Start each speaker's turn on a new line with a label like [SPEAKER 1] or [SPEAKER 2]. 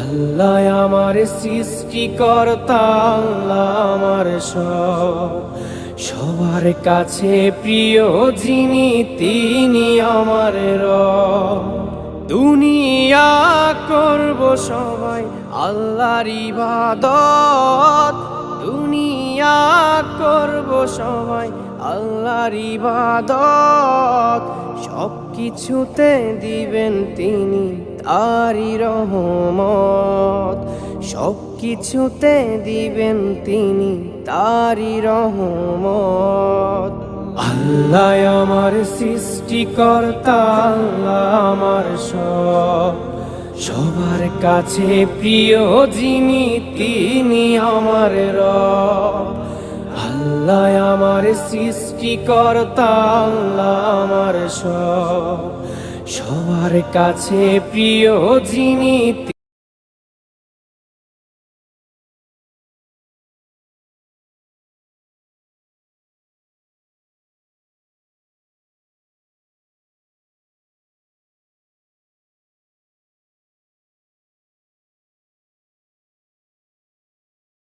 [SPEAKER 1] আল্লাহ আমার সৃষ্টিকর্তা, আল্লাহ আমার সবার কাছে প্রিয় যিনি, তিনি আমার রব। দুনিয়া করব সবাই আল্লাহর ইবাদত, দুনিয়া করব সবাই আল্লাহর ইবাদত। সব কিছুতে দিবেন তিনি তারি রহমত, সব কিছুতে দিবেন তিনি তারি রহমত। আল্লাহ আমার সৃষ্টিকর্তা, আল্লাহ আমার সবার কাছে প্রিয় যিনি, তিনি আমার রব। আল্লাহ আমার সৃষ্টিকর্তা, আল্লাহ আমার সবার কাছে প্রিয় যিনি,